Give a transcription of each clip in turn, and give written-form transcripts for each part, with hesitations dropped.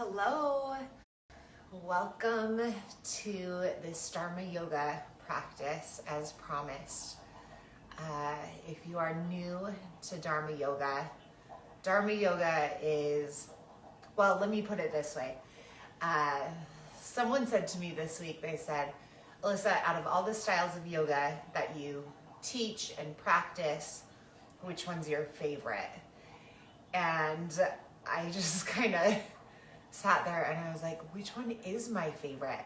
Hello, welcome to this Dharma yoga practice as promised. If you are new to Dharma yoga is, well, let me put it this way. Someone said to me this week, they said, Alyssa, out of all the styles of yoga that you teach and practice, which one's your favorite? And I just kind of sat there and I was like, which one is my favorite?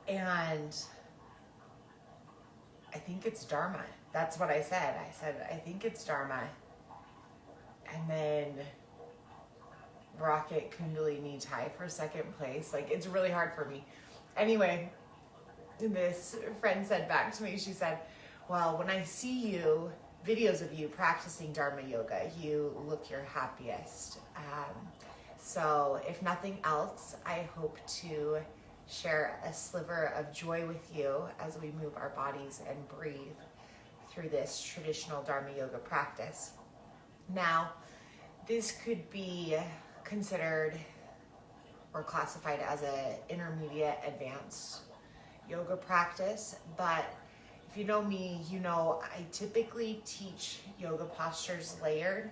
And I think it's Dharma. That's what I said. I said, I think it's Dharma. And then Rocket Kundalini tie for second place. Like, it's really hard for me. Anyway, this friend said back to me, she said, well, when I see videos of you practicing Dharma yoga, you look your happiest. So if nothing else, I hope to share a sliver of joy with you as we move our bodies and breathe through this traditional Dharma yoga practice. Now, this could be considered or classified as an intermediate advanced yoga practice, but if you know me, you know I typically teach yoga postures layered.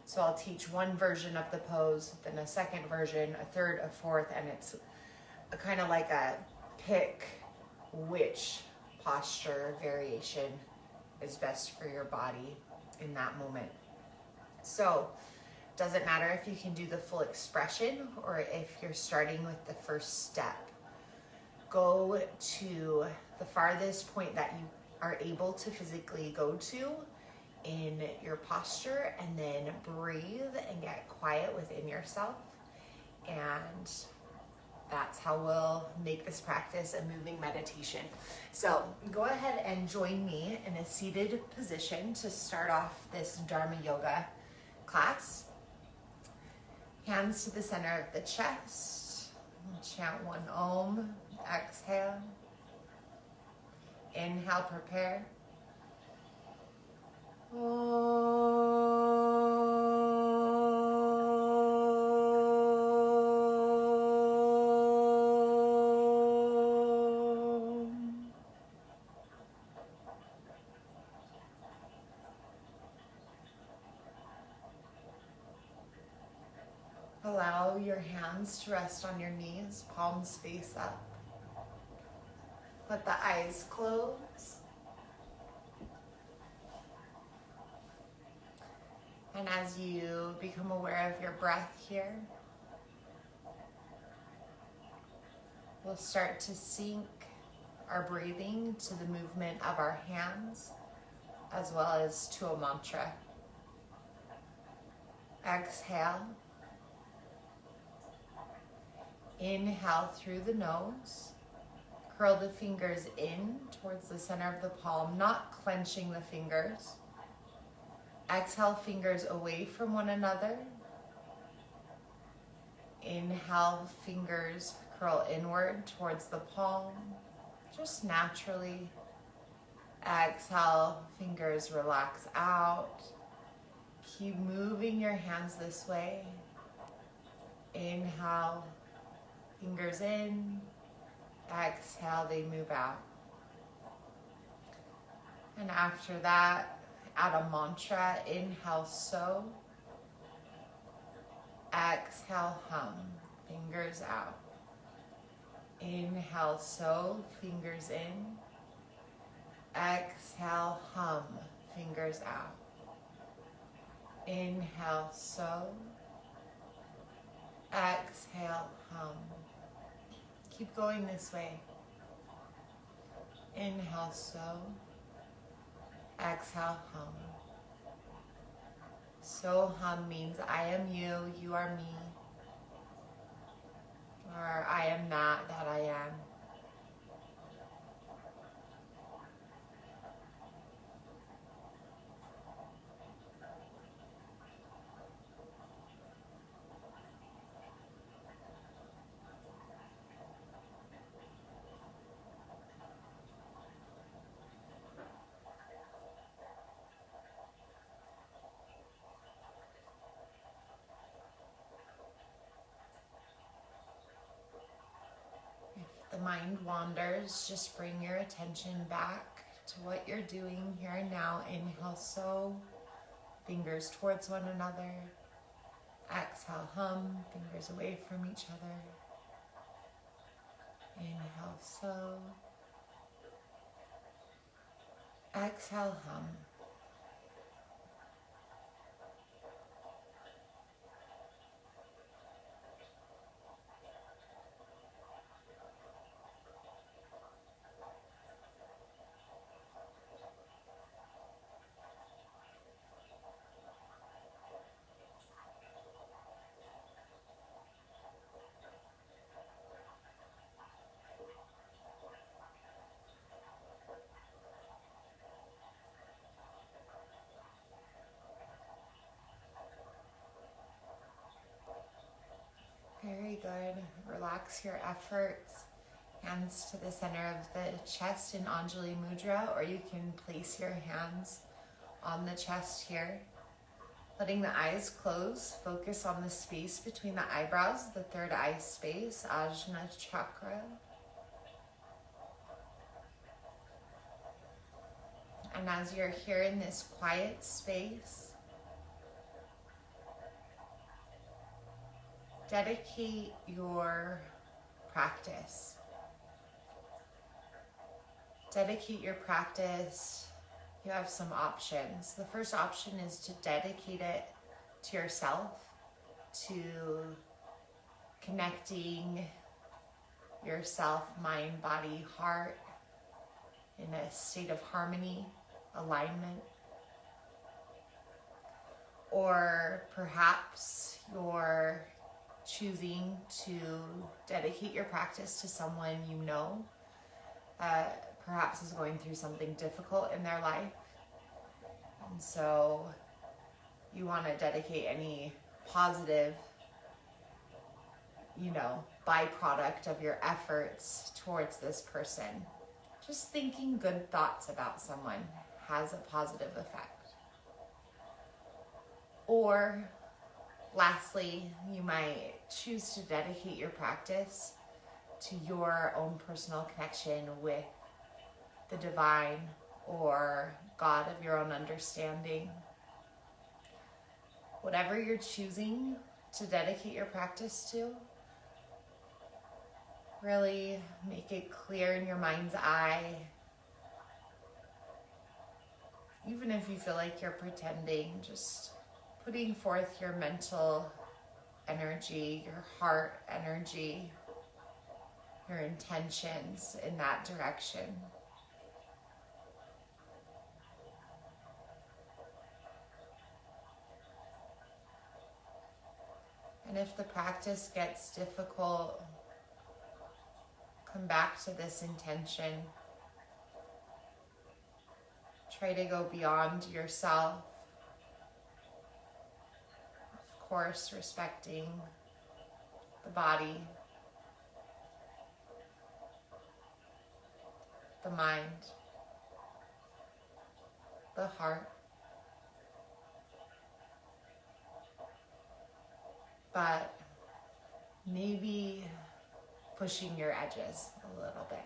So I'll teach one version of the pose, then a second version, a third, a fourth, and it's kind of like a pick which posture variation is best for your body in that moment. So it doesn't matter if you can do the full expression or if you're starting with the first step. Go to the farthest point that you are able to physically go to in your posture, and then breathe and get quiet within yourself. And that's how we'll make this practice a moving meditation. So go ahead and join me in a seated position to start off this Dharma yoga class. Hands to the center of the chest. Chant one Om. Exhale. Inhale, prepare. Allow your hands to rest on your knees, palms face up. Let the eyes close. And as you become aware of your breath here, we'll start to sync our breathing to the movement of our hands, as well as to a mantra. Exhale. Inhale through the nose. Curl the fingers in towards the center of the palm, not clenching the fingers. Exhale, fingers away from one another. Inhale, fingers curl inward towards the palm, just naturally. Exhale, fingers relax out. Keep moving your hands this way. Inhale, fingers in. Exhale, they move out. And after that, add a mantra. Inhale, so. Exhale, hum. Fingers out. Inhale, so. Fingers in. Exhale, hum. Fingers out. Inhale, so. Exhale, hum. Keep going this way. Inhale, so. Exhale, hum. So hum means I am you, you are me. Or I am not, that I am. mind wanders, just bring your attention back to what you're doing here and now. Inhale, so, fingers towards one another. Exhale, hum, fingers away from each other. Inhale, so. Exhale, hum. Very good. Relax your efforts. Hands to the center of the chest in Anjali Mudra, or you can place your hands on the chest here. Letting the eyes close, focus on the space between the eyebrows, the third eye space, Ajna chakra. And as you're here in this quiet space, dedicate your practice. Dedicate your practice. You have some options. The first option is to dedicate it to yourself, to connecting yourself, mind, body, heart in a state of harmony, alignment. Or perhaps you're choosing to dedicate your practice to someone you know, perhaps is going through something difficult in their life. And so you want to dedicate any positive, byproduct of your efforts towards this person. Just thinking good thoughts about someone has a positive effect. Or lastly, you might choose to dedicate your practice to your own personal connection with the divine or God of your own understanding. Whatever you're choosing to dedicate your practice to, really make it clear in your mind's eye. Even if you feel like you're pretending, just putting forth your mental energy, your heart energy, your intentions in that direction. And if the practice gets difficult, come back to this intention. Try to go beyond yourself. Of course, respecting the body, the mind, the heart. But maybe pushing your edges a little bit.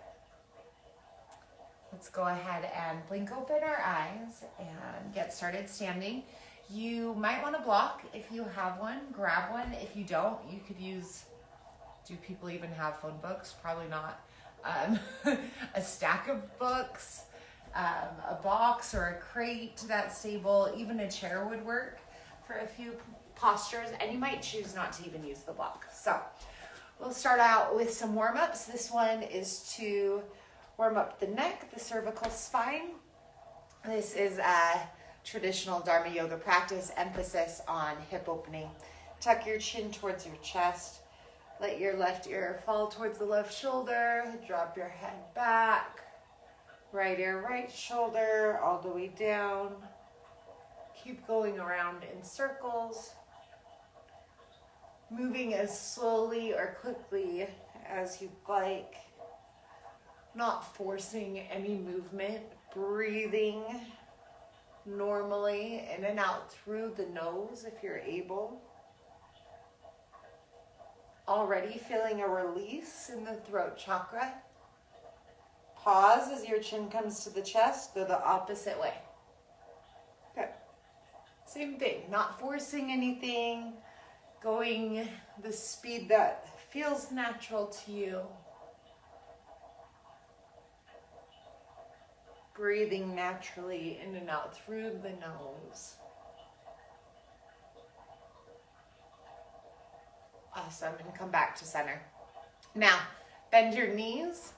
Let's go ahead and blink open our eyes and get started standing. You might want to block if you have one, grab one. If you don't, you could use, do people even have phone books? Probably not. A stack of books, a box or a crate that's stable, even a chair would work for a few postures, and you might choose not to even use the block. So we'll start out with some warm-ups. This one is to warm up the neck, the cervical spine. This is a traditional Dharma yoga practice, emphasis on hip opening. Tuck your chin towards your chest. Let your left ear fall towards the left shoulder. Drop your head back. Right ear, right shoulder, all the way down. Keep going around in circles. Moving as slowly or quickly as you'd like. Not forcing any movement. Breathing normally in and out through the nose if you're able. Already feeling a release in the throat chakra. Pause as your chin comes to the chest. Go the opposite way. Okay. Same thing. Not forcing anything. Going the speed that feels natural to you. Breathing naturally in and out through the nose. Awesome. And come back to center. Now, bend your knees.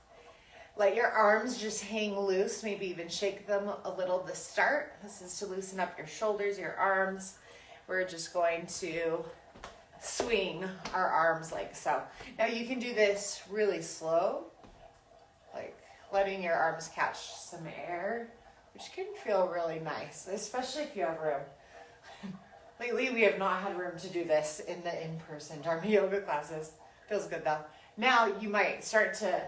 Let your arms just hang loose. Maybe even shake them a little to start. This is to loosen up your shoulders, your arms. We're just going to swing our arms like so. Now you can do this really slow, like letting your arms catch some air, which can feel really nice, especially if you have room. Lately, we have not had room to do this in the in-person Dharma yoga classes. Feels good though. Now you might start to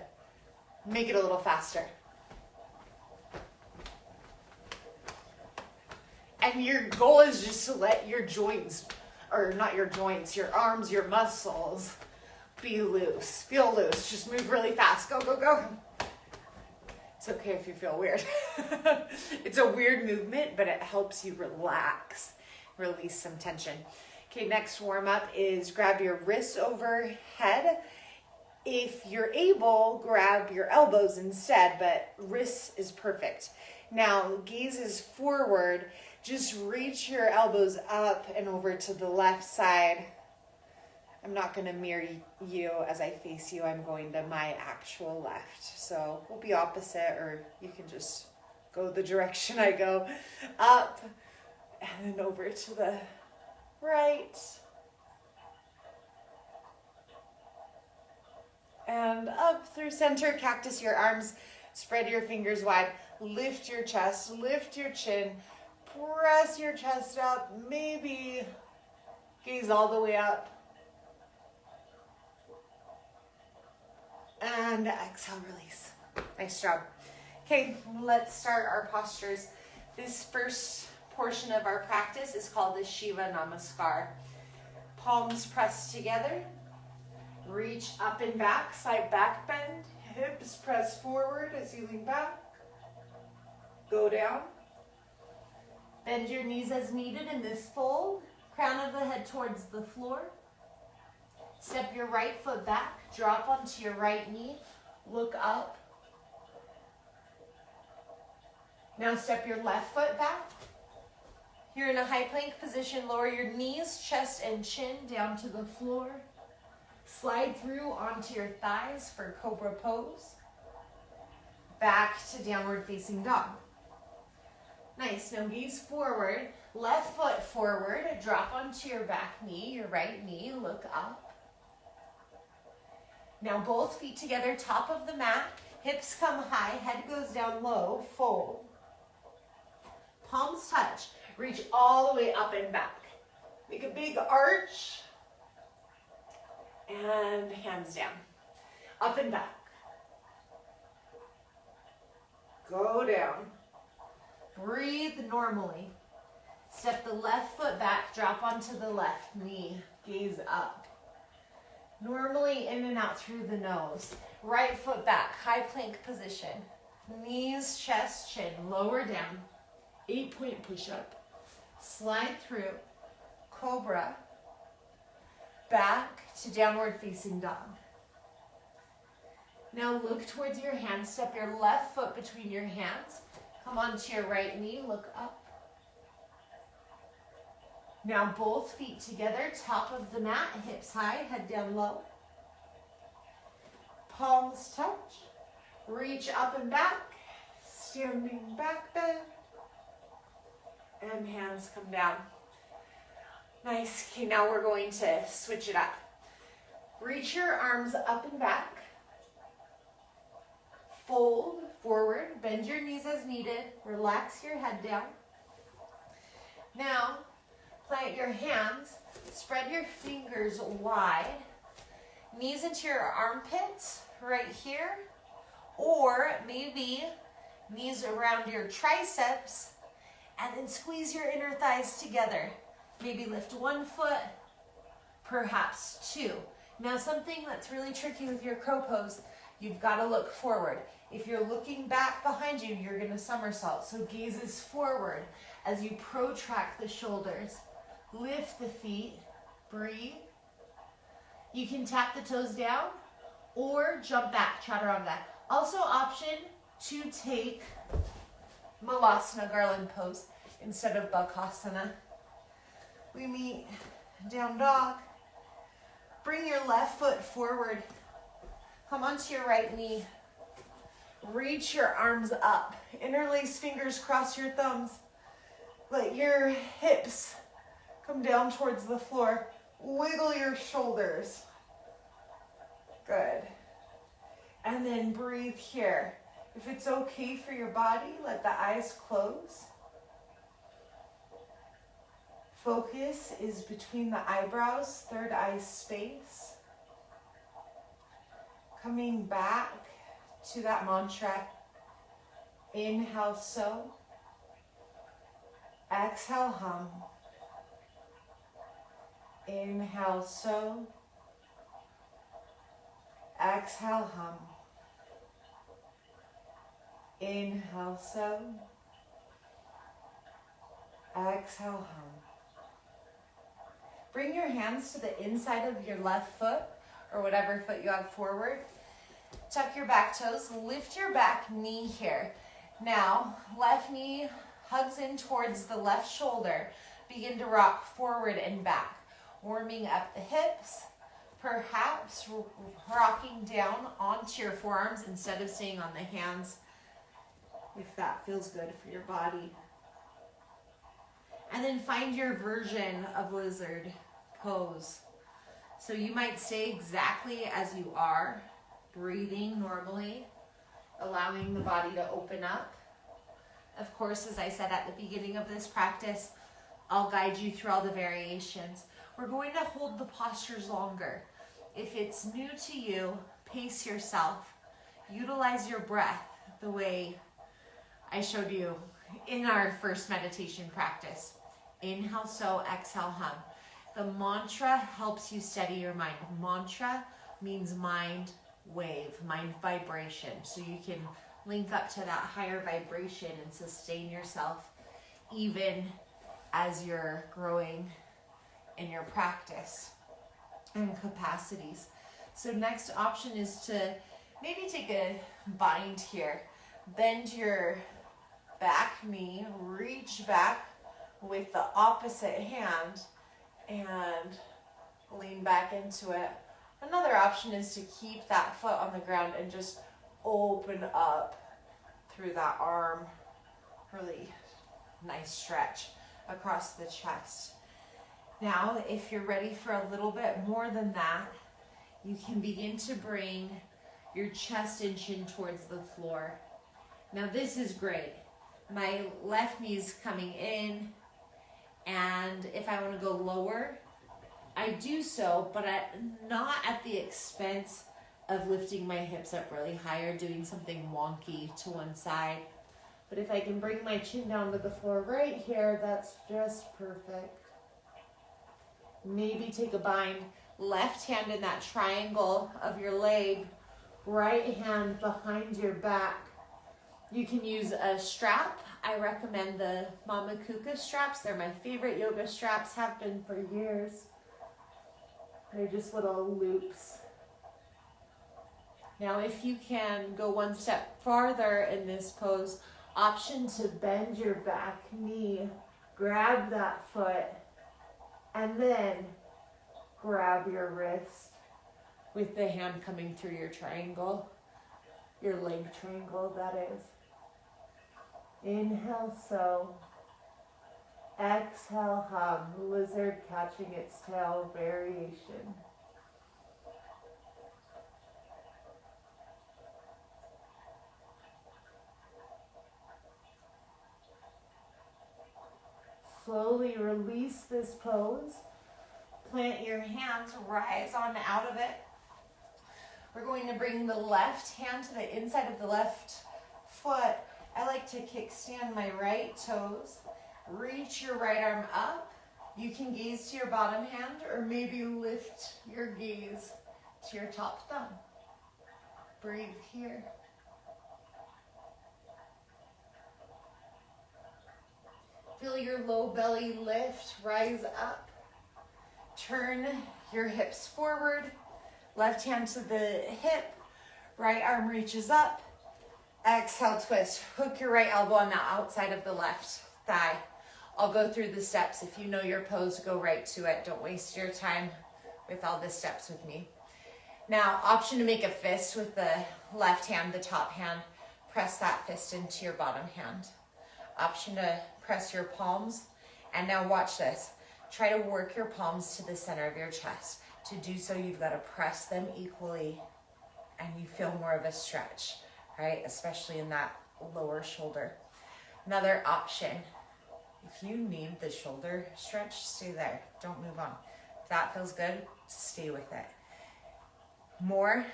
make it a little faster. And your goal is just to let your joints, or not your joints, your arms, your muscles be loose. Feel loose. Just move really fast. Go, go, go. It's okay if you feel weird. It's a weird movement, but it helps you relax, release some tension. Okay, next warm up is grab your wrists overhead. If you're able, grab your elbows instead, but wrists is perfect. Now, gaze is forward. Just reach your elbows up and over to the left side. I'm not going to mirror you as I face you. I'm going to my actual left. So we'll be opposite, or you can just go the direction I go. Up and then over to the right. And up through center, cactus your arms, spread your fingers wide, lift your chest, lift your chin, press your chest up, maybe gaze all the way up. And exhale, release. Nice job. Okay, let's start our postures. This first portion of our practice is called the Shiva Namaskar. Palms pressed together. Reach up and back, side back bend. Hips press forward as you lean back. Go down. Bend your knees as needed in this fold. Crown of the head towards the floor. Step your right foot back. Drop onto your right knee. Look up. Now step your left foot back. You're in a high plank position. Lower your knees, chest, and chin down to the floor. Slide through onto your thighs for cobra pose. Back to downward facing dog. Nice. Now gaze forward. Left foot forward. Drop onto your back knee, your right knee. Look up. Now both feet together, top of the mat. Hips come high. Head goes down low. Fold. Palms touch. Reach all the way up and back. Make a big arch. And hands down. Up and back. Go down. Breathe normally. Step the left foot back. Drop onto the left knee. Gaze up. Normally in and out through the nose. Right foot back. High plank position. Knees, chest, chin. Lower down. 8-point push-up. Slide through. Cobra. Back to downward facing dog. Now look towards your hands. Step your left foot between your hands. Come onto your right knee. Look up. Now both feet together. Top of the mat. Hips high. Head down low. Palms touch. Reach up and back. Standing back bend. And hands come down. Nice. Okay, now we're going to switch it up. Reach your arms up and back. Fold forward. Bend your knees as needed. Relax your head down. Now, plant your hands. Spread your fingers wide. Knees into your armpits right here. Or maybe knees around your triceps. And then squeeze your inner thighs together. Maybe lift one foot, perhaps two. Now something that's really tricky with your crow pose, You've got to look forward. If you're looking back behind you, you're going to somersault. So gaze is forward as you protract the shoulders. Lift the feet. Breathe. You can tap the toes down or jump back, chaturanga. Also option to take Malasana, garland pose, instead of Bakasana. We meet down dog. Bring your left foot forward. Come onto your right knee. Reach your arms up. Interlace fingers, cross your thumbs. Let your hips come down towards the floor. Wiggle your shoulders. Good. And then breathe here. If it's okay for your body, let the eyes close. Focus is between the eyebrows, third eye space. Coming back to that mantra. Inhale, so. Exhale, hum. Inhale, so. Exhale, hum. Inhale, so. Exhale, hum. Bring your hands to the inside of your left foot, or whatever foot you have forward. Tuck your back toes, lift your back knee here. Now, left knee hugs in towards the left shoulder. Begin to rock forward and back, warming up the hips, perhaps rocking down onto your forearms instead of staying on the hands, if that feels good for your body. And then find your version of lizard pose. So you might stay exactly as you are, breathing normally, allowing the body to open up. Of course, as I said at the beginning of this practice, I'll guide you through all the variations. We're going to hold the postures longer. If it's new to you, pace yourself. Utilize your breath the way I showed you in our first meditation practice. Inhale, so, exhale, hum. The mantra helps you steady your mind. Mantra means mind wave, mind vibration. So you can link up to that higher vibration and sustain yourself even as you're growing in your practice and capacities. So next option is to maybe take a bind here. Bend your back knee, reach back with the opposite hand and lean back into it. Another option is to keep that foot on the ground and just open up through that arm. Really nice stretch across the chest. Now, if you're ready for a little bit more than that, you can begin to bring your chest and chin towards the floor. Now this is great. My left knee is coming in, and if I want to go lower, I do so, but not at the expense of lifting my hips up really high or doing something wonky to one side. But if I can bring my chin down to the floor right here, that's just perfect. Maybe take a bind, left hand in that triangle of your leg, right hand behind your back. You can use a strap. I recommend the Mama Kuka straps. They're my favorite yoga straps, have been for years. They're just little loops. Now, if you can go one step farther in this pose, option to bend your back knee, grab that foot, and then grab your wrist with the hand coming through your triangle, your leg triangle, that is. Inhale, so. Exhale, hum. Lizard catching its tail variation. Slowly release this pose. Plant your hands, rise on out of it. We're going to bring the left hand to the inside of the left foot. I like to kickstand my right toes. Reach your right arm up. You can gaze to your bottom hand or maybe lift your gaze to your top thumb. Breathe here. Feel your low belly lift, rise up. Turn your hips forward. Left hand to the hip. Right arm reaches up. Exhale, twist. Hook your right elbow on the outside of the left thigh. I'll go through the steps. If you know your pose, go right to it. Don't waste your time with all the steps with me. Now, option to make a fist with the left hand, the top hand. Press that fist into your bottom hand. Option to press your palms. And now watch this. Try to work your palms to the center of your chest. To do so, you've got to press them equally and you feel more of a stretch, right? Especially in that lower shoulder. Another option, if you need the shoulder stretch, stay there. Don't move on. If that feels good, stay with it. More,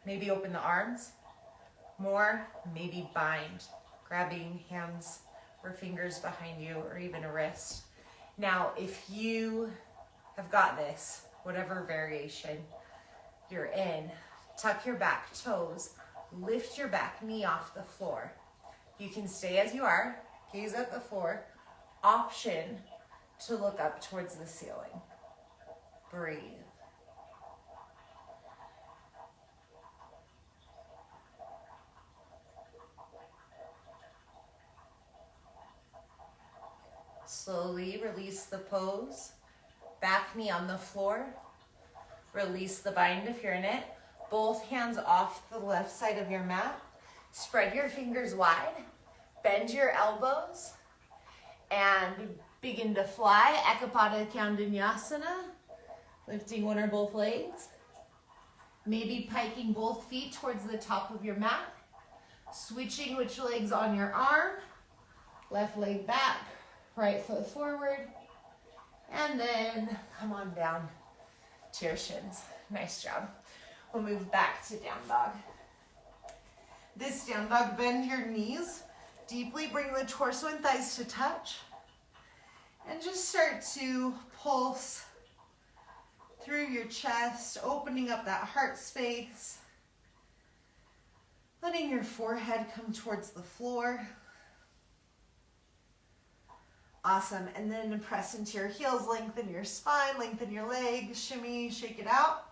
maybe open the arms. More, maybe bind, grabbing hands or fingers behind you or even a wrist. Now, if you have got this, whatever variation you're in, tuck your back toes, lift your back knee off the floor. You can stay as you are, gaze at the floor. Option to look up towards the ceiling. Breathe. Slowly release the pose. Back knee on the floor. Release the bind if you're in it. Both hands off the left side of your mat. Spread your fingers wide. Bend your elbows. And begin to fly. Ekapada Kandanyasana. Lifting one or both legs. Maybe piking both feet towards the top of your mat. Switching which leg's on your arm. Left leg back. Right foot forward, and then come on down to your shins. Nice job. We'll move back to down dog. This down dog, bend your knees, deeply bring the torso and thighs to touch, and just start to pulse through your chest, opening up that heart space, letting your forehead come towards the floor. Awesome, and then press into your heels, lengthen your spine, lengthen your legs, shimmy, shake it out.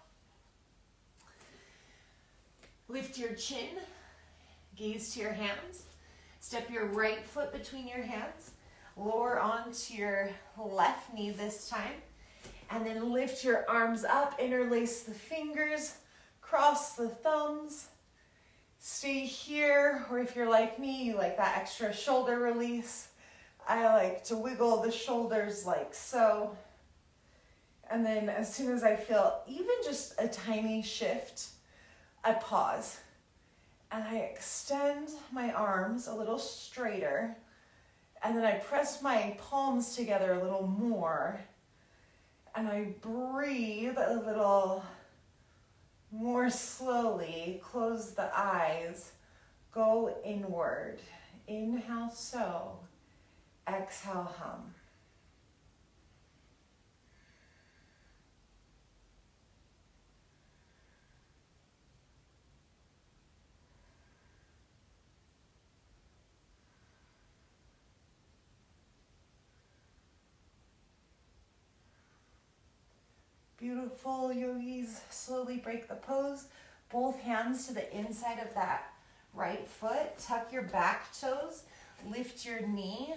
Lift your chin, gaze to your hands. Step your right foot between your hands, lower onto your left knee this time, and then lift your arms up, interlace the fingers, cross the thumbs. Stay here, or if you're like me, you like that extra shoulder release. I like to wiggle the shoulders like so. And then as soon as I feel even just a tiny shift, I pause. And I extend my arms a little straighter. And then I press my palms together a little more. And I breathe a little more slowly. Close the eyes. Go inward. Inhale, so. Exhale, hum. Beautiful, yogis. Slowly break the pose. Both hands to the inside of that right foot. Tuck your back toes. Lift your knee.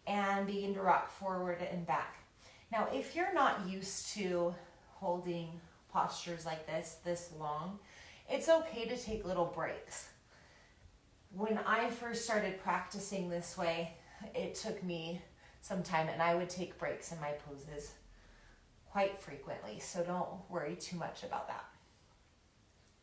And begin to rock forward and back. Now, if you're not used to holding postures like this long, it's okay to take little breaks. When I first started practicing this way, it took me some time, and I would take breaks in my poses quite frequently, so don't worry too much about that.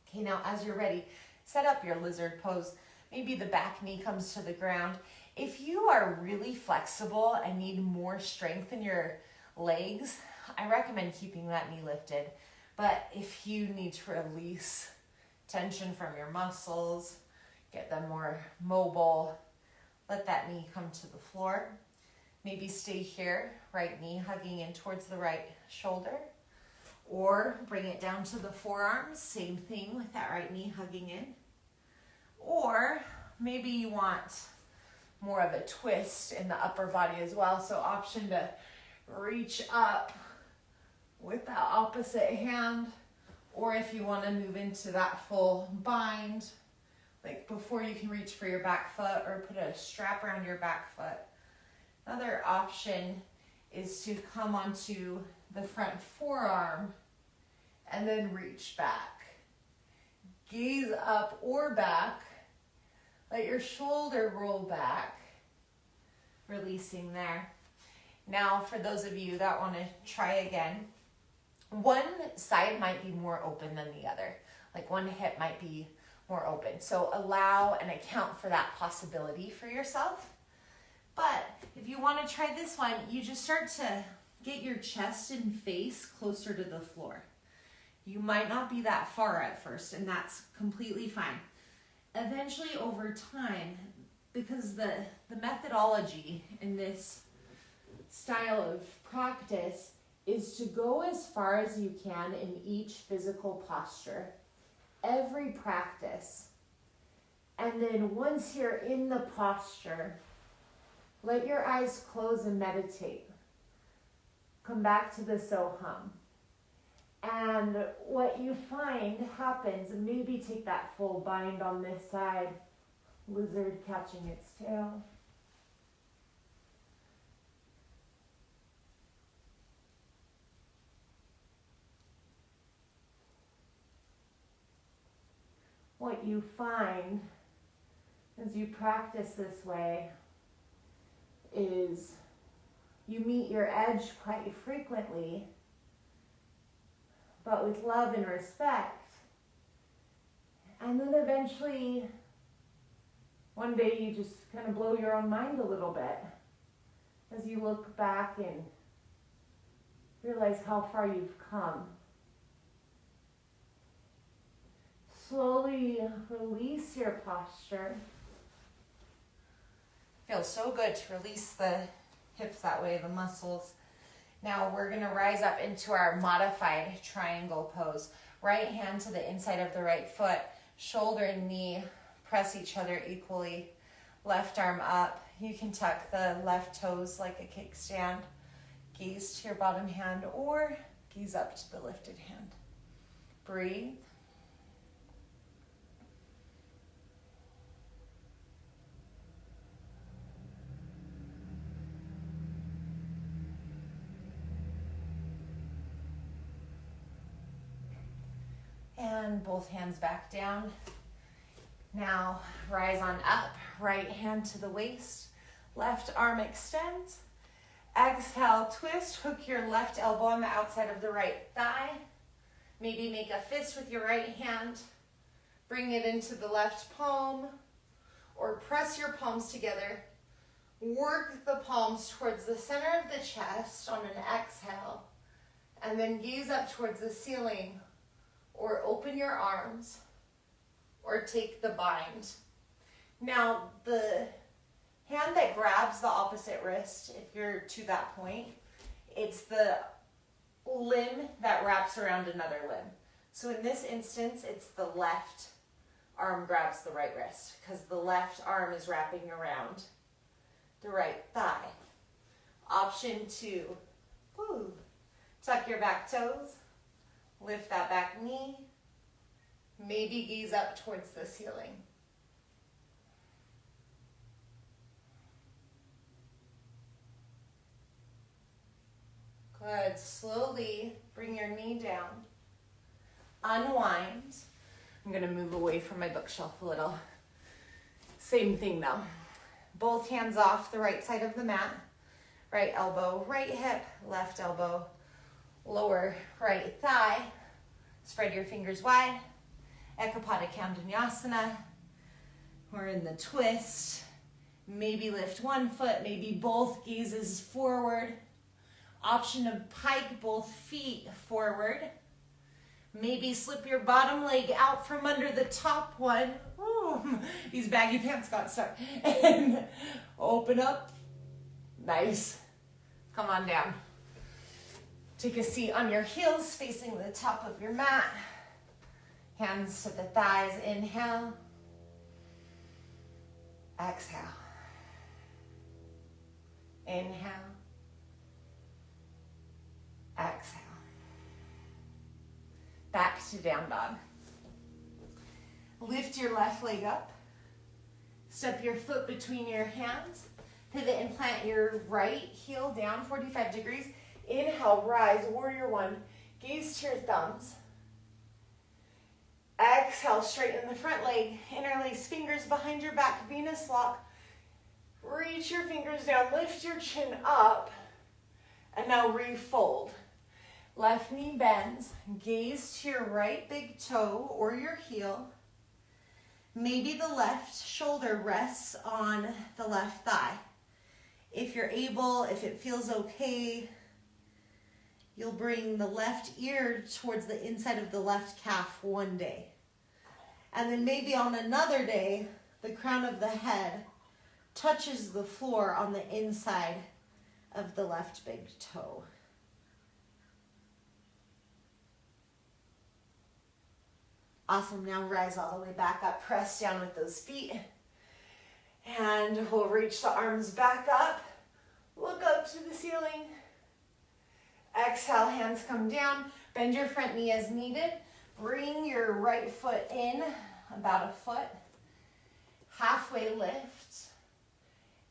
Okay, now as you're ready, set up your lizard pose. Maybe the back knee comes to the ground. If you are really flexible and need more strength in your legs, I recommend keeping that knee lifted. But if you need to release tension from your muscles, get them more mobile, let that knee come to the floor. Maybe stay here, right knee hugging in towards the right shoulder. Or bring it down to the forearms, same thing with that right knee hugging in. Or maybe you want more of a twist in the upper body as well. So option to reach up with that opposite hand, or if you want to move into that full bind, like before you can reach for your back foot or put a strap around your back foot. Another option is to come onto the front forearm and then reach back. Gaze up or back. Let your shoulder roll back, releasing there. Now, for those of you that want to try again, one side might be more open than the other. Like one hip might be more open. So allow and account for that possibility for yourself. But if you want to try this one, you just start to get your chest and face closer to the floor. You might not be that far at first, and that's completely fine. Eventually, over time, because the methodology in this style of practice is to go as far as you can in each physical posture, every practice. And then once you're in the posture, let your eyes close and meditate. Come back to the Soham. And what you find happens, and maybe take that full bind on this side, lizard catching its tail. What you find as you practice this way is you meet your edge quite frequently, but with love and respect. And then eventually, one day you just kind of blow your own mind a little bit as you look back and realize how far you've come. Slowly release your posture. Feels so good to release the hips that way, the muscles. Now we're going to rise up into our modified triangle pose. Right hand to the inside of the right foot. Shoulder and knee press each other equally. Left arm up. You can tuck the left toes like a kickstand. Gaze to your bottom hand or gaze up to the lifted hand. Breathe. And both hands back down. Now rise on up, right hand to the waist, left arm extends. Exhale, twist, hook your left elbow on the outside of the right thigh. Maybe make a fist with your right hand. Bring it into the left palm, or press your palms together. Work the palms towards the center of the chest on an exhale, and then gaze up towards the ceiling, or open your arms, or take the bind. Now, the hand that grabs the opposite wrist, if you're to that point, it's the limb that wraps around another limb. So in this instance, it's the left arm grabs the right wrist, because the left arm is wrapping around the right thigh. Option 2, tuck your back toes. Lift that back knee. Maybe gaze up towards the ceiling. Good. Slowly bring your knee down. Unwind. I'm going to move away from my bookshelf a little. Same thing though. Both hands off the right side of the mat. Right elbow, right hip, left elbow, lower right thigh. Spread your fingers wide. Ekapada Kandanyasana. We're in the twist. Maybe lift one foot, maybe both gazes forward. Option of pike both feet forward. Maybe slip your bottom leg out from under the top one. Ooh, these baggy pants got stuck. And open up. Nice. Come on down. Take a seat on your heels facing the top of your mat. Hands to the thighs, inhale. Exhale. Inhale. Exhale. Back to down dog. Lift your left leg up. Step your foot between your hands. Pivot and plant your right heel down 45 degrees. Inhale, rise, warrior one. Gaze to your thumbs. Exhale, straighten the front leg. Interlace fingers behind your back, Venus lock. Reach your fingers down, lift your chin up. And now refold. Left knee bends. Gaze to your right big toe or your heel. Maybe the left shoulder rests on the left thigh. If you're able, if it feels okay, you'll bring the left ear towards the inside of the left calf one day. And then maybe on another day, the crown of the head touches the floor on the inside of the left big toe. Awesome, now rise all the way back up, press down with those feet. And we'll reach the arms back up, look up to the ceiling. Exhale, hands come down, bend your front knee as needed. Bring your right foot in, about a foot. Halfway lift,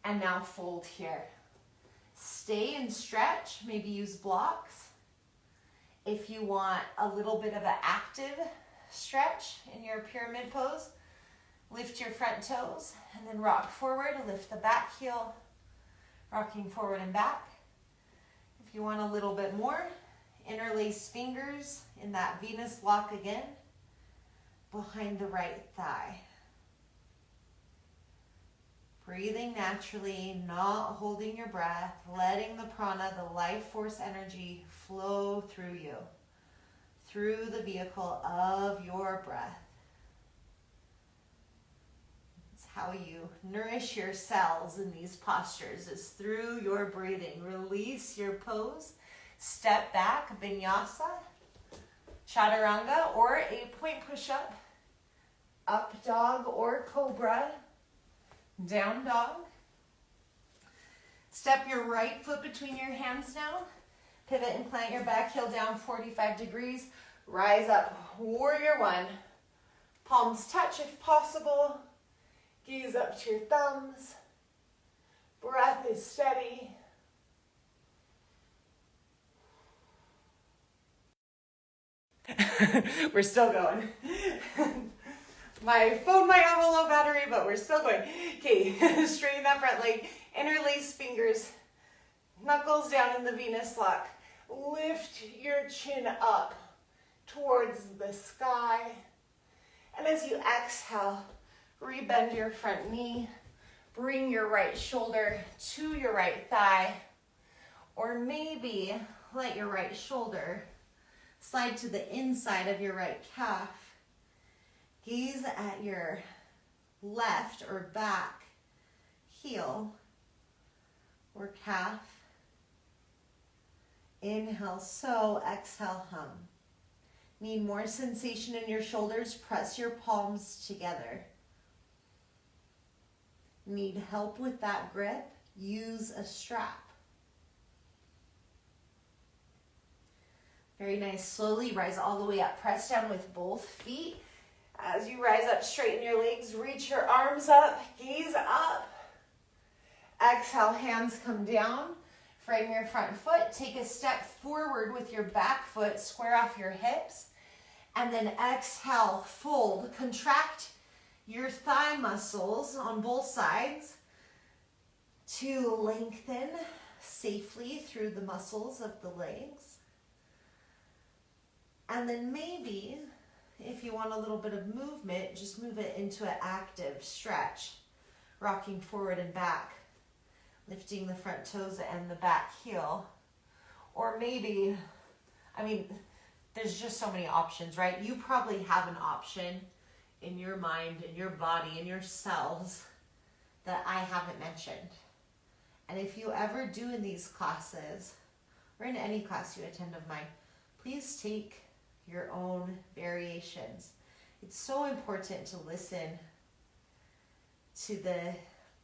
and now fold here. Stay and stretch, maybe use blocks. If you want a little bit of an active stretch in your pyramid pose, lift your front toes and then rock forward, lift the back heel, rocking forward and back. If you want a little bit more, interlace fingers in that Venus lock again, behind the right thigh. Breathing naturally, not holding your breath, letting the prana, the life force energy flow through you, through the vehicle of your breath. It's how you nourish your cells in these postures, is through your breathing. Release your pose, step back, vinyasa, chaturanga, or 8-point push-up, up dog or cobra, down dog. Step your right foot between your hands now. Pivot and plant your back heel down 45 degrees. Rise up, warrior one. Palms touch if possible. Gaze up to your thumbs. Breath is steady. We're still going. My phone might have a low battery, but we're still going. Okay, straighten that front leg. Interlace fingers. Knuckles down in the Venus lock. Lift your chin up towards the sky. And as you exhale, rebend your front knee. Bring your right shoulder to your right thigh. Or maybe let your right shoulder slide to the inside of your right calf. Gaze at your left or back heel or calf. Inhale, so, exhale, hum. Need more sensation in your shoulders? Press your palms together. Need help with that grip? Use a strap. Very nice. Slowly rise all the way up. Press down with both feet. As you rise up, straighten your legs, reach your arms up, gaze up. Exhale, hands come down. Frame your front foot. Take a step forward with your back foot. Square off your hips. And then exhale, fold. Contract your thigh muscles on both sides to lengthen safely through the muscles of the legs. And then maybe, if you want a little bit of movement, just move it into an active stretch, rocking forward and back, lifting the front toes and the back heel. Or maybe, there's just so many options, right? You probably have an option in your mind, in your body, in your cells that I haven't mentioned. And if you ever do in these classes, or in any class you attend of mine, please take your own variations. It's so important to listen to the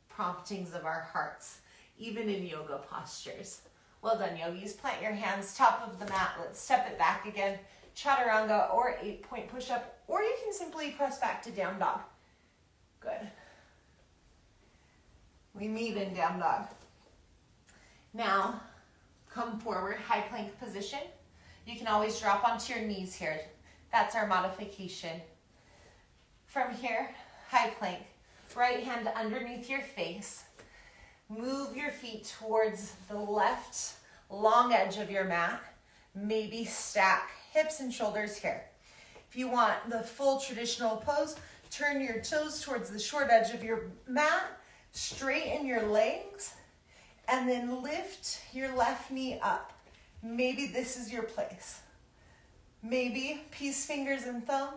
promptings of our hearts, even in yoga postures. Well done, yogis. Plant your hands top of the mat. Let's step it back again. Chaturanga or 8-point push-up, or you can simply press back to down dog. Good. We meet in down dog. Now, come forward, high plank position. You can always drop onto your knees here. That's our modification. From here, high plank. Right hand underneath your face. Move your feet towards the left long edge of your mat. Maybe stack hips and shoulders here. If you want the full traditional pose, turn your toes towards the short edge of your mat, straighten your legs, and then lift your left knee up. Maybe this is your place. Maybe peace fingers and thumb,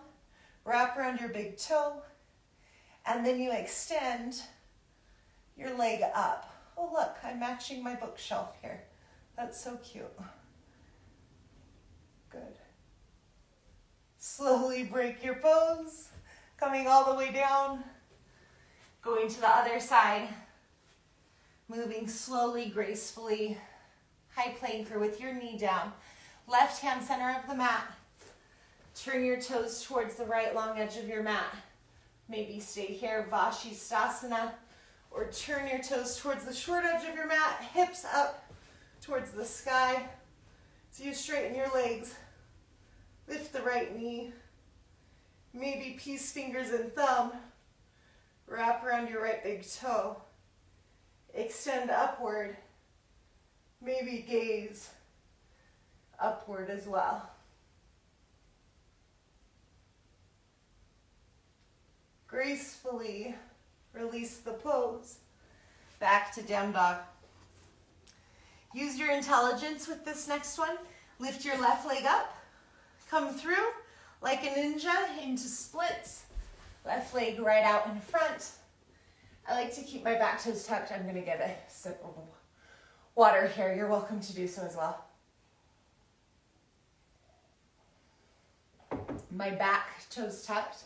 wrap around your big toe, and then you extend your leg up. Oh look, I'm matching my bookshelf here. That's so cute. Good. Slowly break your pose, coming all the way down, going to the other side, moving slowly, gracefully, high plank or with your knee down. Left hand center of the mat. Turn your toes towards the right long edge of your mat. Maybe stay here, Vashisthasana, or turn your toes towards the short edge of your mat, hips up towards the sky. So you straighten your legs, lift the right knee, maybe peace fingers and thumb, wrap around your right big toe, extend upward, maybe gaze upward as well. Gracefully release the pose. Back to down dog. Use your intelligence with this next one. Lift your left leg up. Come through like a ninja into splits. Left leg right out in front. I like to keep my back toes tucked. I'm going to get a sip of water here. You're welcome to do so as well. My back toes tucked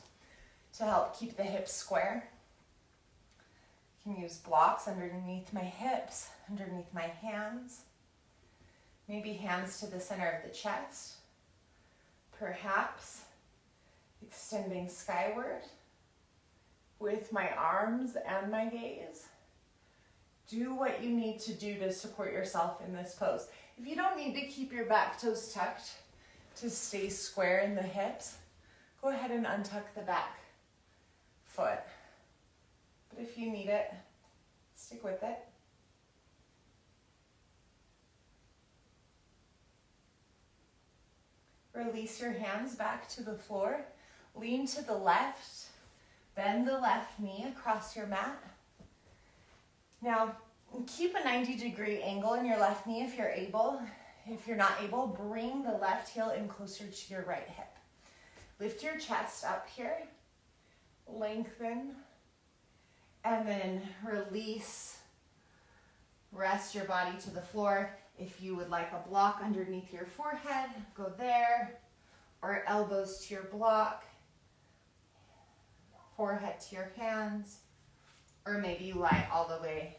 to help keep the hips square. You can use blocks underneath my hips, underneath my hands. Maybe hands to the center of the chest. Perhaps extending skyward with my arms and my gaze. Do what you need to do to support yourself in this pose. If you don't need to keep your back toes tucked to stay square in the hips, go ahead and untuck the back foot. But if you need it, stick with it. Release your hands back to the floor. Lean to the left. Bend the left knee across your mat. Now, keep a 90-degree angle in your left knee if you're able. If you're not able, bring the left heel in closer to your right hip. Lift your chest up here. Lengthen. And then release. Rest your body to the floor. If you would like a block underneath your forehead, go there. Or elbows to your block. Forehead to your hands. Or maybe you lie all the way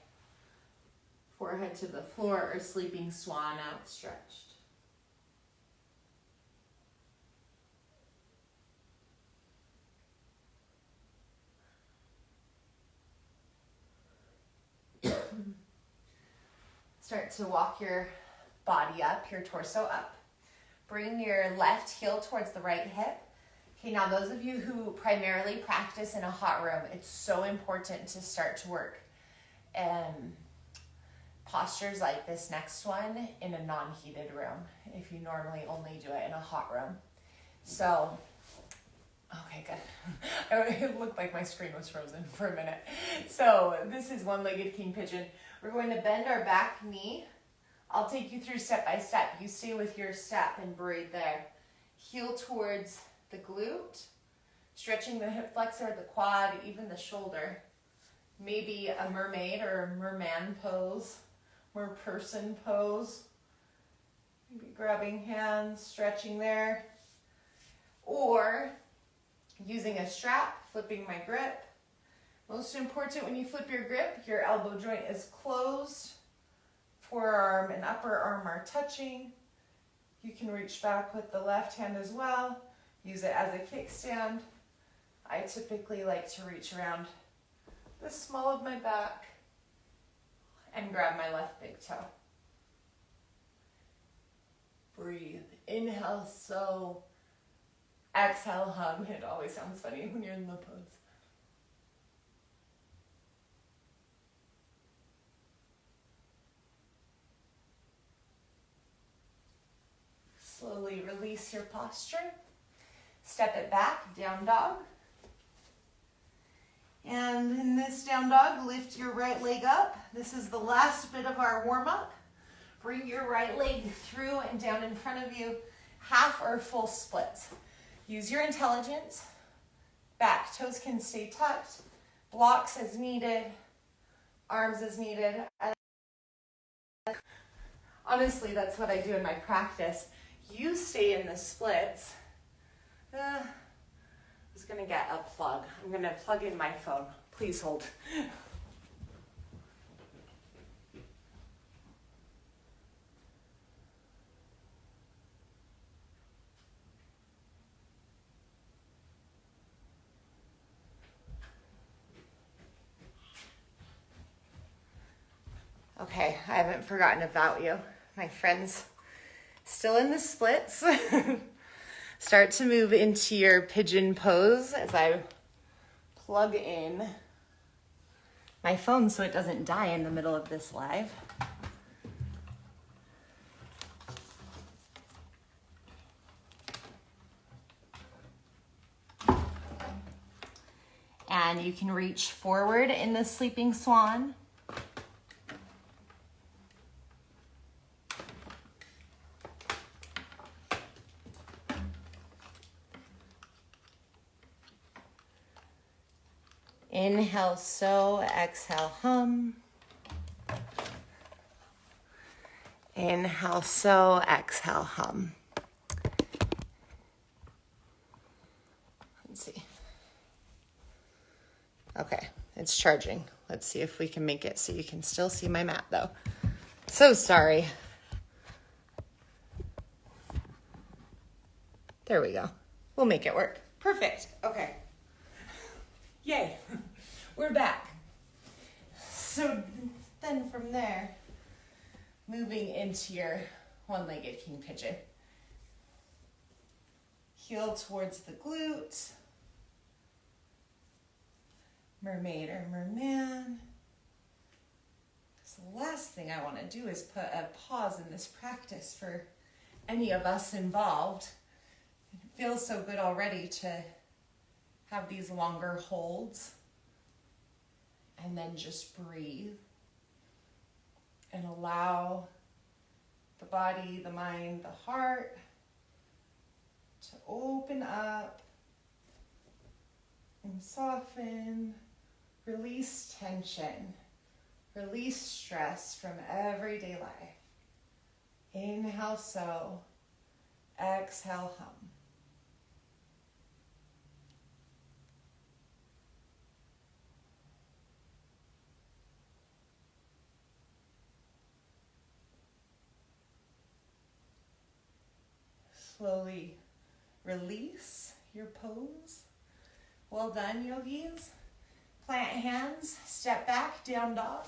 forehead to the floor or sleeping swan outstretched. Start to walk your body up, your torso up. Bring your left heel towards the right hip. Okay, now those of you who primarily practice in a hot room, it's so important to start to work postures like this next one in a non-heated room, if you normally only do it in a hot room. So, okay, good. It looked like my screen was frozen for a minute. So this is one-legged king pigeon. We're going to bend our back knee. I'll take you through step by step. You stay with your step and braid there. Heel towards the glute, stretching the hip flexor, the quad, even the shoulder. Maybe a mermaid or merman pose, merperson pose. Maybe grabbing hands, stretching there, or using a strap, flipping my grip. Most important, when you flip your grip, your elbow joint is closed, forearm and upper arm are touching. You can reach back with the left hand as well, use it as a kickstand. I typically like to reach around the small of my back and grab my left big toe. Breathe. Inhale, so. Exhale, hum. It always sounds funny when you're in the pose. Slowly release your posture. Step it back, down dog. And in this down dog, lift your right leg up. This is the last bit of our warm-up. Bring your right leg through and down in front of you, half or full splits. Use your intelligence. Back toes can stay tucked. Blocks as needed. Arms as needed. Honestly, that's what I do in my practice. You stay in the splits. I was gonna get a plug. I'm gonna plug in my phone. Please hold. Okay, I haven't forgotten about you. My friends still in the splits. Start to move into your pigeon pose as I plug in my phone so it doesn't die in the middle of this live. And you can reach forward in the sleeping swan. Inhale, so, exhale, hum. Inhale, so, exhale, hum. Let's see. Okay, it's charging. Let's see if we can make it so you can still see my mat though. So sorry. There we go. We'll make it work. Perfect. Okay. Yay. We're back. So then from there, moving into your one-legged king pigeon. Heel towards the glute. Mermaid or merman. So the last thing I want to do is put a pause in this practice for any of us involved. It feels so good already to have these longer holds and then just breathe and allow the body, the mind, the heart to open up and soften, release tension, release stress from everyday life. Inhale, so, exhale, hum. Slowly release your pose. Well done, yogis. Plant hands, step back, down dog.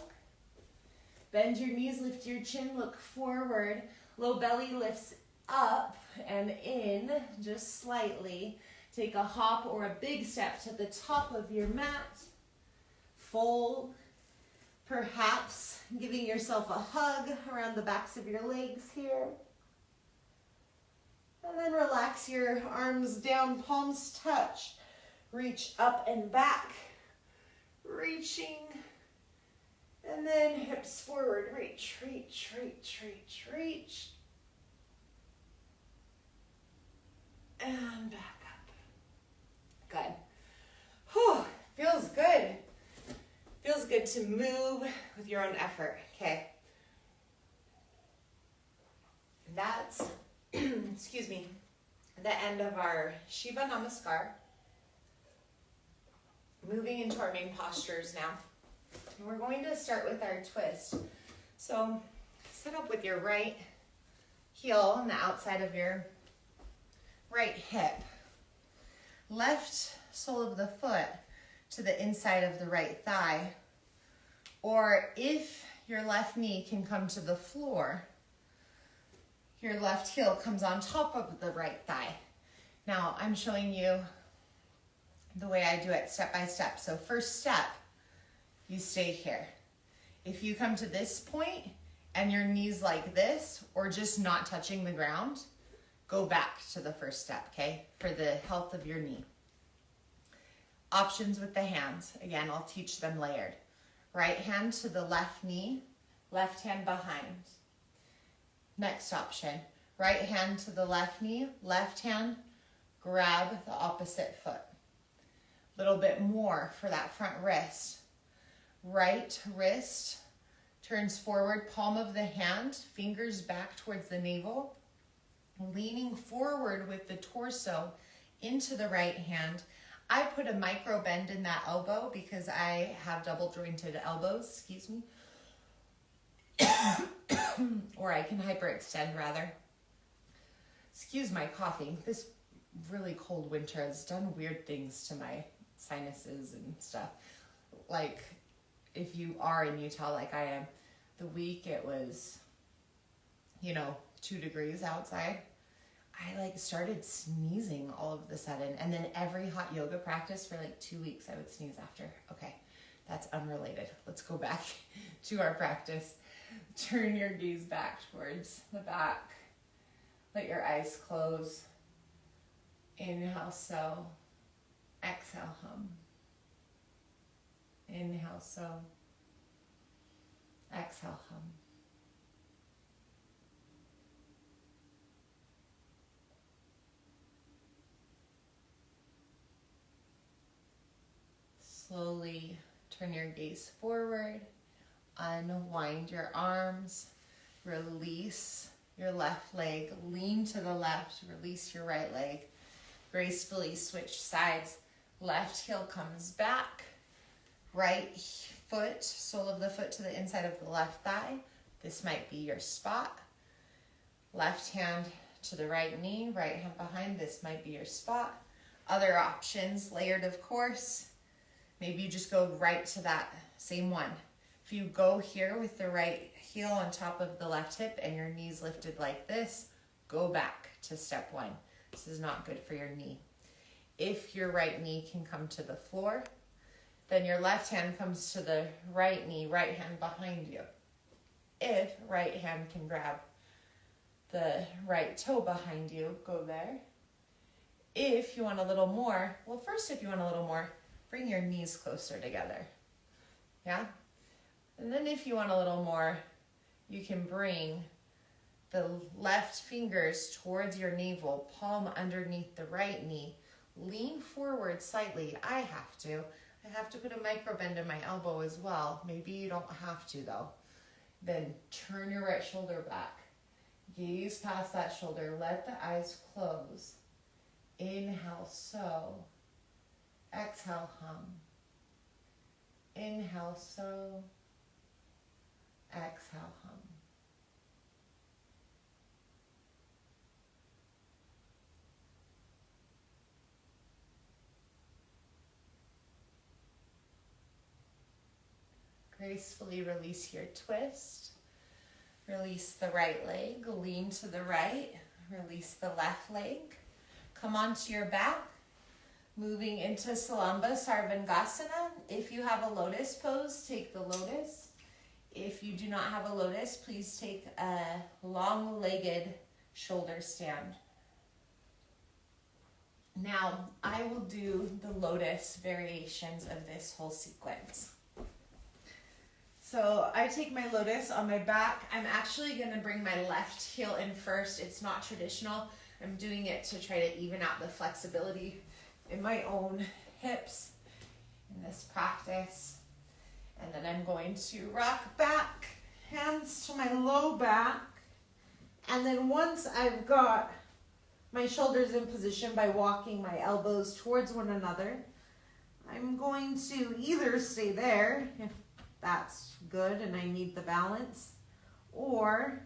Bend your knees, lift your chin, look forward. Low belly lifts up and in just slightly. Take a hop or a big step to the top of your mat. Fold, perhaps giving yourself a hug around the backs of your legs here. And then relax your arms down, palms touch. Reach up and back, reaching. And then hips forward, reach, reach, reach, reach, reach. And back up. Good. Whew, feels good. Feels good to move with your own effort, okay? That's the end of our Shiva Namaskar. Moving into our main postures now. And we're going to start with our twist. So sit up with your right heel on the outside of your right hip. Left sole of the foot to the inside of the right thigh. Or if your left knee can come to the floor, your left heel comes on top of the right thigh. Now I'm showing you the way I do it step by step. So first step, you stay here. If you come to this point and your knee's like this or just not touching the ground, go back to the first step, okay? For the health of your knee. Options with the hands. Again, I'll teach them layered. Right hand to the left knee, left hand behind. Next option, right hand to the left knee, left hand, grab the opposite foot. A little bit more for that front wrist. Right wrist turns forward, palm of the hand, fingers back towards the navel, leaning forward with the torso into the right hand. I put a micro bend in that elbow because I have double jointed elbows, or I can hyperextend rather. Excuse my coughing. This really cold winter has done weird things to my sinuses and stuff. Like if you are in Utah like I am, the week it was, 2 degrees outside. I started sneezing all of a sudden, and then every hot yoga practice for 2 weeks I would sneeze after. Okay, that's unrelated. Let's go back to our practice. Turn your gaze back towards the back. Let your eyes close. Inhale, so. Exhale, hum. Inhale, so. Exhale, hum. Slowly turn your gaze forward, unwind your arms, release your left leg, lean to the left, release your right leg, gracefully switch sides, left heel comes back, right foot, sole of the foot to the inside of the left thigh. This might be your spot. Left hand to the right knee, right hand behind, this might be your spot. Other options, layered of course. Maybe you just go right to that same one. If you go here with the right heel on top of the left hip and your knees lifted like this, go back to step one. This is not good for your knee. If your right knee can come to the floor, then your left hand comes to the right knee, right hand behind you. If right hand can grab the right toe behind you, go there. If you want a little more, bring your knees closer together. Yeah? And then if you want a little more, you can bring the left fingers towards your navel, palm underneath the right knee. Lean forward slightly. I have to put a micro bend in my elbow as well. Maybe you don't have to though. Then turn your right shoulder back. Gaze past that shoulder. Let the eyes close. Inhale, so. Exhale, hum. Inhale, so. Exhale, hum. Gracefully release your twist. Release the right leg, lean to the right, release the left leg. Come onto your back, moving into Salamba Sarvangasana. If you have a lotus pose, take the lotus. If you do not have a lotus, please take a long-legged shoulder stand. Now, I will do the lotus variations of this whole sequence. So I take my lotus on my back. I'm actually gonna bring my left heel in first. It's not traditional. I'm doing it to try to even out the flexibility in my own hips in this practice. And then I'm going to rock back, hands to my low back. And then once I've got my shoulders in position by walking my elbows towards one another. I'm going to either stay there, if that's good and I need the balance, or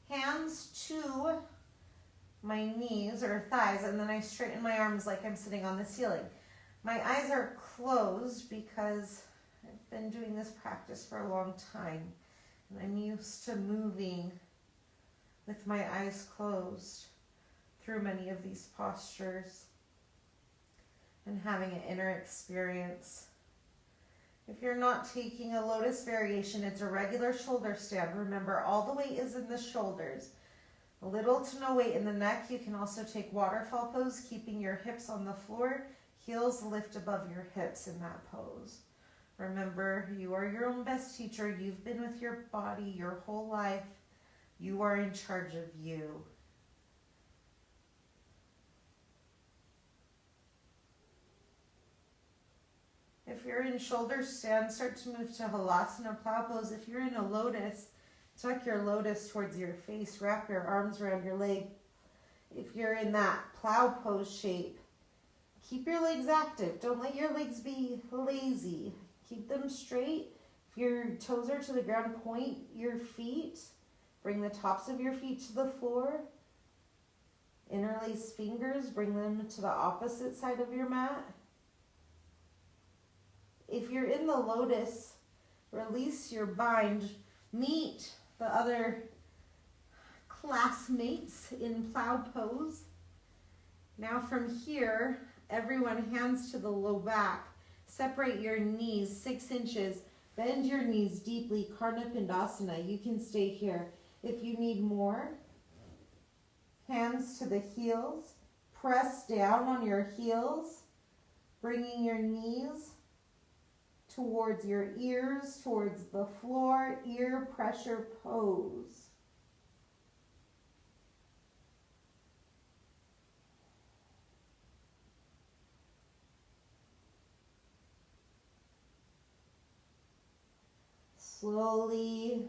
hands to my knees or thighs, and then I straighten my arms like I'm sitting on the ceiling. My eyes are closed because I've been doing this practice for a long time, and I'm used to moving with my eyes closed through many of these postures and having an inner experience. If you're not taking a lotus variation, it's a regular shoulder stand. Remember, all the weight is in the shoulders. A little to no weight in the neck. You can also take waterfall pose, keeping your hips on the floor, heels lift above your hips in that pose. Remember, you are your own best teacher. You've been with your body your whole life. You are in charge of you. If you're in shoulder stand, start to move to Halasana plow pose. If you're in a lotus, tuck your lotus towards your face, wrap your arms around your leg. If you're in that plow pose shape, keep your legs active. Don't let your legs be lazy. Keep them straight. If your toes are to the ground, point your feet. Bring the tops of your feet to the floor. Interlace fingers, bring them to the opposite side of your mat. If you're in the lotus, release your bind. Meet the other classmates in plow pose. Now from here, everyone hands to the low back. Separate your knees 6 inches. Bend your knees deeply, Karna Pindasana. You can stay here. If you need more, hands to the heels. Press down on your heels, bringing your knees towards your ears, towards the floor, ear pressure pose. Slowly,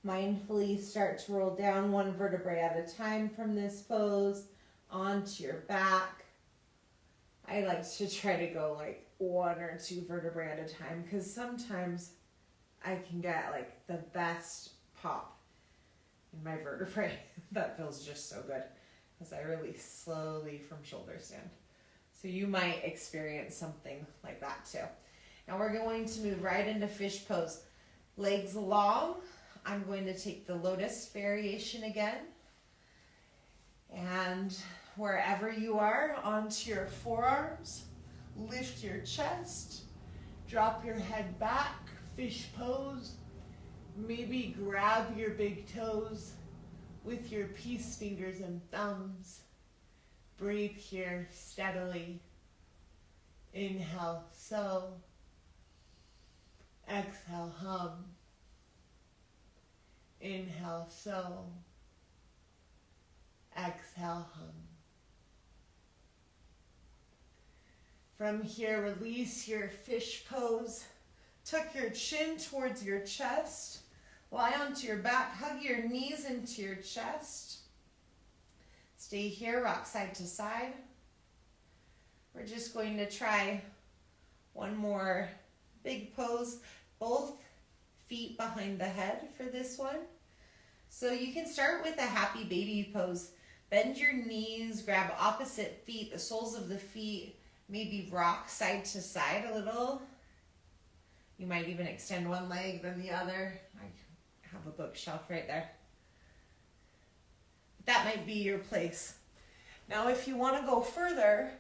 mindfully start to roll down 1 vertebrae at a time from this pose onto your back. I like to try to go like 1 or 2 vertebrae at a time because sometimes I can get like the best pop in my vertebrae. That feels just so good as I release slowly from shoulder stand. So you might experience something like that too. Now we're going to move right into fish pose. Legs long. I'm going to take the lotus variation again. And wherever you are, onto your forearms, lift your chest, drop your head back, fish pose. Maybe grab your big toes with your peace fingers and thumbs. Breathe here steadily. Inhale, so. Exhale, hum. Inhale, so. Exhale, hum. From here, release your fish pose. Tuck your chin towards your chest. Lie onto your back. Hug your knees into your chest. Stay here, rock side to side. We're just going to try one more big pose. Both feet behind the head for this one. So you can start with a happy baby pose. Bend your knees, grab opposite feet, the soles of the feet, maybe rock side to side a little. You might even extend one leg, then the other. I have a bookshelf right there. That might be your place. Now, if you want to go further,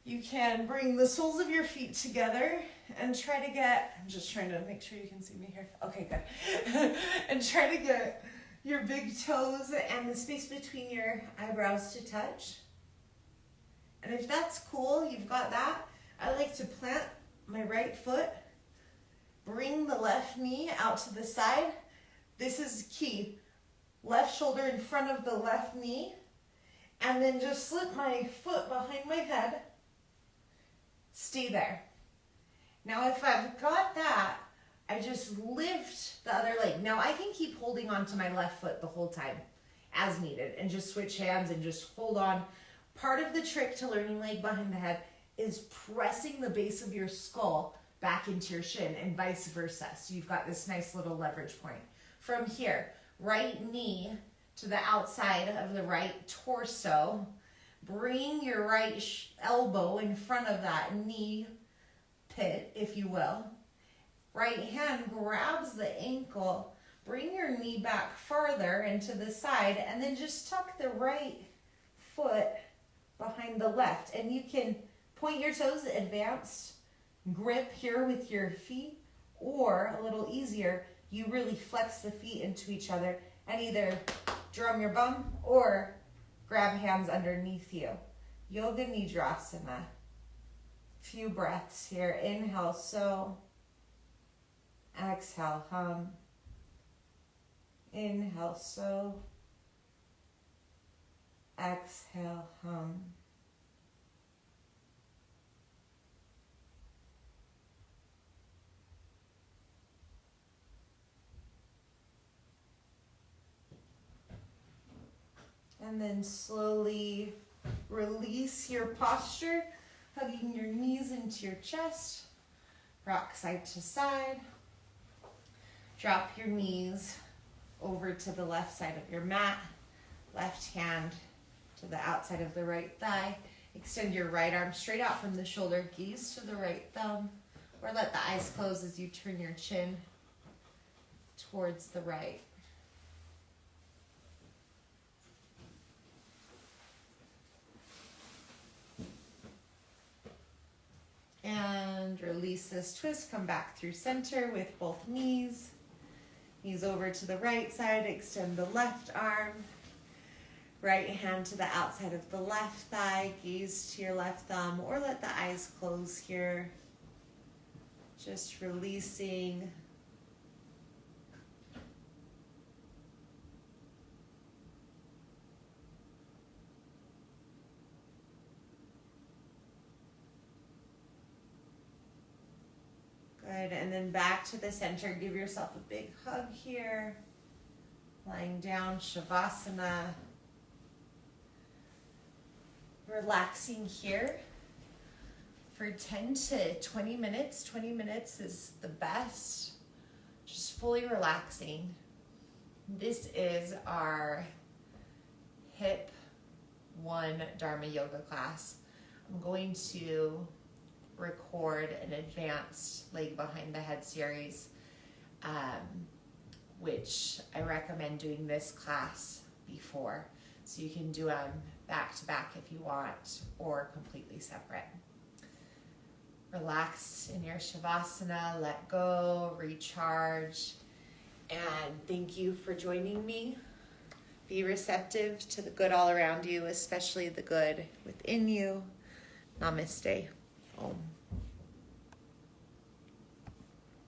you can bring the soles of your feet together and try to get, I'm just trying to make sure you can see me here. Okay, good. And try to get your big toes and the space between your eyebrows to touch. And if that's cool, you've got that. I like to plant my right foot, bring the left knee out to the side. This is key. Left shoulder in front of the left knee, and then just slip my foot behind my head. Stay there. Now if I've got that, I just lift the other leg. Now I can keep holding on to my left foot the whole time, as needed, and just switch hands and just hold on. Part of the trick to learning leg behind the head is pressing the base of your skull back into your shin and vice versa. So you've got this nice little leverage point. From here, right knee to the outside of the right torso. Bring your right elbow in front of that knee pit, if you will. Right hand grabs the ankle. Bring your knee back farther and to the side, and then just tuck the right foot behind the left. And you can point your toes, advanced grip here with your feet, or a little easier, you really flex the feet into each other and either drum your bum or grab hands underneath you. Yoga Nidrasana. Few breaths here. Inhale, so. Exhale, hum. Inhale, so. Exhale, hum. And then slowly release your posture, hugging your knees into your chest. Rock side to side. Drop your knees over to the left side of your mat. Left hand to the outside of the right thigh. Extend your right arm straight out from the shoulder, gaze to the right thumb, or let the eyes close as you turn your chin towards the right. And release this twist, come back through center with both knees. Knees over to the right side, extend the left arm. Right hand to the outside of the left thigh, gaze to your left thumb, or let the eyes close here. Just releasing. Good, and then back to the center. Give yourself a big hug here. Lying down, Shavasana. Relaxing here for 10 to 20 minutes. 20 minutes is the best. Just fully relaxing. This is our hip 1 Dharma yoga class. I'm going to record an advanced leg behind the head series, which I recommend doing this class before. So you can do them back to back if you want, or completely separate. Relax in your Shavasana, let go, recharge, and thank you for joining me. Be receptive to the good all around you, especially the good within you. Namaste. Om.